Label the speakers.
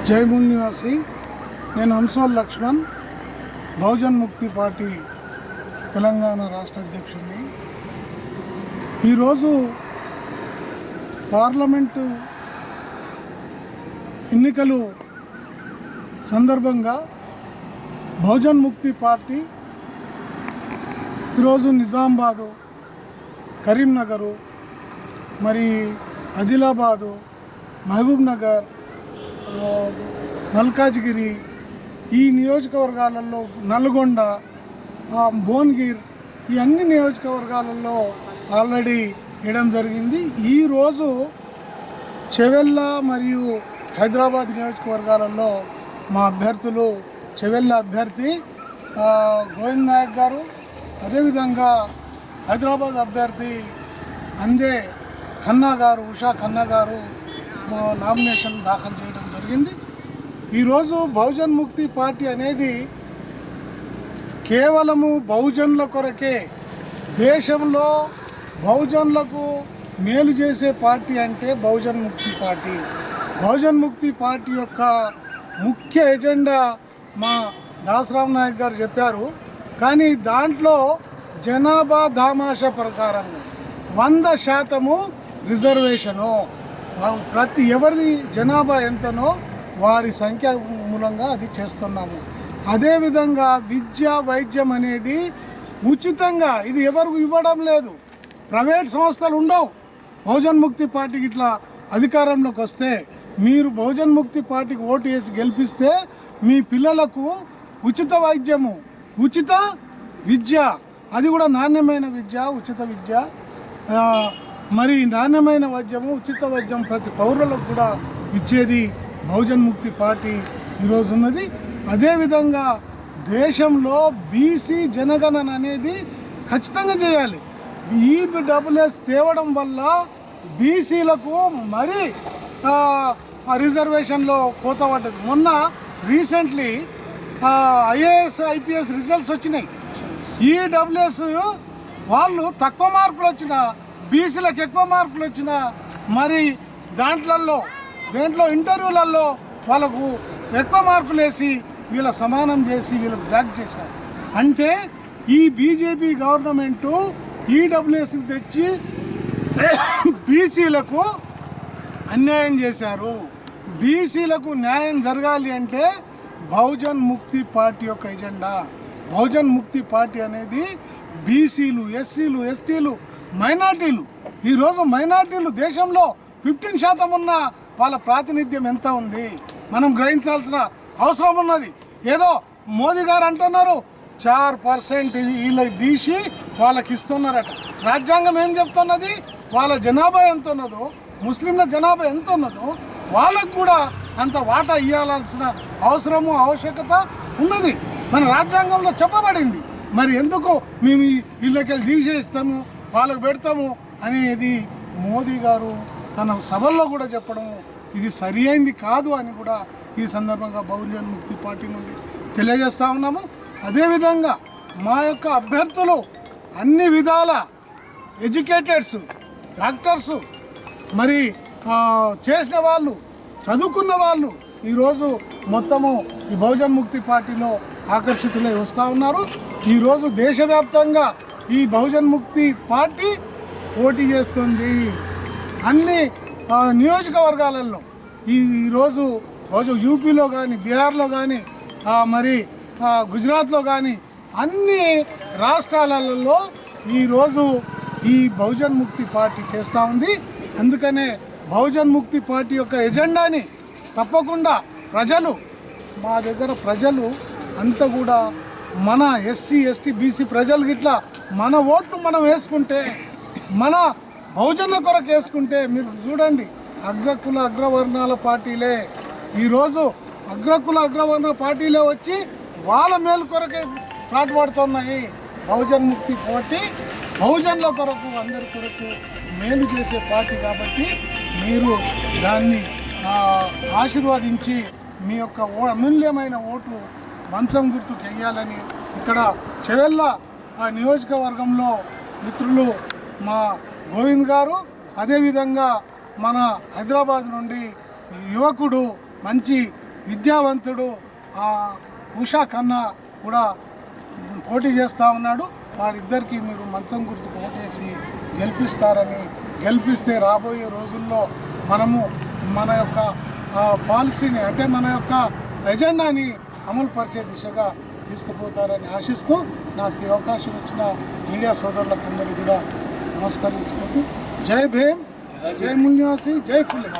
Speaker 1: జైమూల్ నివాసి. నేను హంసోల్ లక్ష్మణ్, బహుజన్ ముక్తి పార్టీ తెలంగాణ రాష్ట్ర అధ్యక్షుడిని. ఈరోజు పార్లమెంటు ఎన్నికలు సందర్భంగా బహుజన్ ముక్తి పార్టీ ఈరోజు నిజామాబాదు, కరీంనగరు, మరి ఆదిలాబాదు, మహబూబ్ నగర్, మల్కాజ్గిరి, ఈ నియోజకవర్గాలలో నల్గొండ, భువనగిర్, ఈ అన్ని నియోజకవర్గాలలో ఆల్రెడీ వేయడం జరిగింది. ఈరోజు చెవెళ్ళ మరియు హైదరాబాద్ నియోజకవర్గాలలో మా అభ్యర్థులు, చెవెళ్ళ అభ్యర్థి గోవింద్ నాయక్ గారు, అదేవిధంగా హైదరాబాద్ అభ్యర్థి అందే ఖన్నా గారు, ఉషా ఖన్నా గారు నామినేషన్ దాఖలు చేయడం జరిగింది. ఈరోజు బహుజన్ ముక్తి పార్టీ అనేది కేవలము బహుజనుల కొరకే, దేశంలో బహుజనులకు మేలు చేసే పార్టీ అంటే బహుజన్ ముక్తి పార్టీ. బహుజన్ ముక్తి పార్టీ యొక్క ముఖ్య ఎజెండా మా దాసరామ్ నాయక్ గారు చెప్పారు. కానీ దాంట్లో జనాభా దామాషా ప్రకారంగా 100% రిజర్వేషను, ప్రతి ఎవరిది జనాభా ఎంతనో వారి సంఖ్య మూలంగా అది చేస్తున్నాము. అదేవిధంగా విద్య, వైద్యం అనేది ఉచితంగా, ఇది ఎవరికి ఇవ్వడం లేదు. ప్రైవేట్ సంస్థలు ఉండవు. బహుజన్ ముక్తి పార్టీకి ఇట్లా అధికారంలోకి వస్తే, మీరు బహుజన్ ముక్తి పార్టీకి ఓటు వేసి గెలిపిస్తే మీ పిల్లలకు ఉచిత వైద్యము, ఉచిత విద్య, అది కూడా నాణ్యమైన విద్య, ఉచిత విద్య, మరి నాణ్యమైన వైద్యము, ఉచిత వైద్యం ప్రతి పౌరులకు కూడా ఇచ్చేది బహుజన్ ముక్తి పార్టీ ఈరోజు ఉన్నది. అదేవిధంగా దేశంలో బీసీ జనగణన అనేది ఖచ్చితంగా చేయాలి. ఈడబ్ల్యూఎస్ తేవడం వల్ల బీసీలకు మరీ రిజర్వేషన్లో కోత పడ్డది. మొన్న రీసెంట్లీ ఐఏఎస్, ఐపీఎస్ రిజల్ట్స్ వచ్చినాయి. ఈడబ్ల్యూఎస్ వాళ్ళు తక్కువ మార్కులు వచ్చిన, బీసీలకు ఎక్కువ మార్కులు వచ్చిన, మరి దేంట్లో ఇంటర్వ్యూలలో వాళ్ళకు ఎక్కువ మార్కులు వేసి వీళ్ళ సమానం చేసి వీళ్ళకు బ్లాక్ చేశారు. అంటే ఈ బీజేపీ గవర్నమెంటు ఈడబ్ల్యూఎస్ని తెచ్చి బీసీలకు అన్యాయం చేశారు. బీసీలకు న్యాయం జరగాలి అంటే బహుజన్ ముక్తి పార్టీ యొక్క ఎజెండా. బహుజన్ ముక్తి పార్టీ అనేది బీసీలు, ఎస్సీలు, ఎస్టీలు, మైనార్టీలు, ఈరోజు మైనార్టీలు దేశంలో 15% ఉన్న వాళ్ళ ప్రాతినిధ్యం ఎంత ఉంది మనం గ్రహించాల్సిన అవసరం ఉన్నది. ఏదో మోదీ గారు అంటున్నారు 4% వీళ్ళకి తీసి వాళ్ళకి ఇస్తున్నారట. రాజ్యాంగం ఏం చెప్తున్నది? వాళ్ళ జనాభా ఎంత ఉన్నదో, ముస్లింల జనాభా ఎంత ఉన్నదో వాళ్ళకు కూడా అంత వాటా ఇవ్వాల్సిన అవసరము, ఆవశ్యకత ఉన్నది. మన రాజ్యాంగంలో చెప్పబడింది. మరి ఎందుకు మేము వీళ్ళకెళ్ళి తీసేస్తాము, వాళ్ళకు పెడతాము అనేది మోదీ గారు తన సభల్లో కూడా చెప్పడం ఇది సరి అయింది కాదు అని కూడా ఈ సందర్భంగా బహుజన్ ముక్తి పార్టీ నుండి తెలియజేస్తూ ఉన్నాము. అదేవిధంగా మా యొక్క అభ్యర్థులు అన్ని విధాల ఎడ్యుకేటెడ్స్, డాక్టర్సు, మరి చేసిన వాళ్ళు, చదువుకున్న వాళ్ళు ఈరోజు మొత్తము ఈ బహుజన్ ముక్తి పార్టీలో ఆకర్షితులై వస్తూ ఉన్నారు. ఈరోజు దేశవ్యాప్తంగా ఈ బహుజన్ ముక్తి పార్టీ పోటీ చేస్తుంది. అన్ని నియోజకవర్గాలలో ఈరోజు యూపీలో కానీ, బీహార్లో కానీ, మరి గుజరాత్లో కానీ అన్ని రాష్ట్రాలలో ఈరోజు ఈ బహుజన్ ముక్తి పార్టీ చేస్తూ ఉంది. అందుకనే బహుజన్ ముక్తి పార్టీ యొక్క ఎజెండాని తప్పకుండా మా దగ్గర ప్రజలు అంతా కూడా మన ఎస్సీ, ఎస్టీ, బీసీ ప్రజలు గిట్లా మన ఓట్లు మనం వేసుకుంటే, మన బహుజనుల కొరకు వేసుకుంటే, మీరు చూడండి అగ్రకుల అగ్రవర్ణాల పార్టీలే ఈరోజు అగ్రకుల అగ్రవర్ణ పార్టీలే వచ్చి వాళ్ళ మేలు కొరకే పాటుపడుతున్నాయి. బహుజన్ ముక్తి పార్టీ బహుజనుల కొరకు, అందరి కొరకు మేలు చేసే పార్టీ కాబట్టి మీరు దాన్ని ఆశీర్వదించి మీ యొక్క అమూల్యమైన ఓట్లు మంచం గుర్తుకు వేయాలని ఇక్కడ చెవెళ్ళ నియోజకవర్గంలో మిత్రులు మా గోవింద్ గారు, అదేవిధంగా మన హైదరాబాద్ నుండి యువకుడు, మంచి విద్యావంతుడు ఉషా ఖన్నా కూడా పోటీ చేస్తూ ఉన్నాడు. వారిద్దరికీ మీరు మంచం గుర్తుకు ఓటేసి గెలిపిస్తే రాబోయే రోజుల్లో మనము మన యొక్క పాలసీని అంటే మన యొక్క ఎజెండాని అమలు పరిచే దిశగా తీసుకుపోతారని ఆశిస్తూ నాకు ఈ అవకాశం ఇచ్చిన మీడియా సోదరులకు అందరికీ కూడా నమస్కరించుకుంటూ జై భీమ్, జై మున్యాసి, జై ఫులే.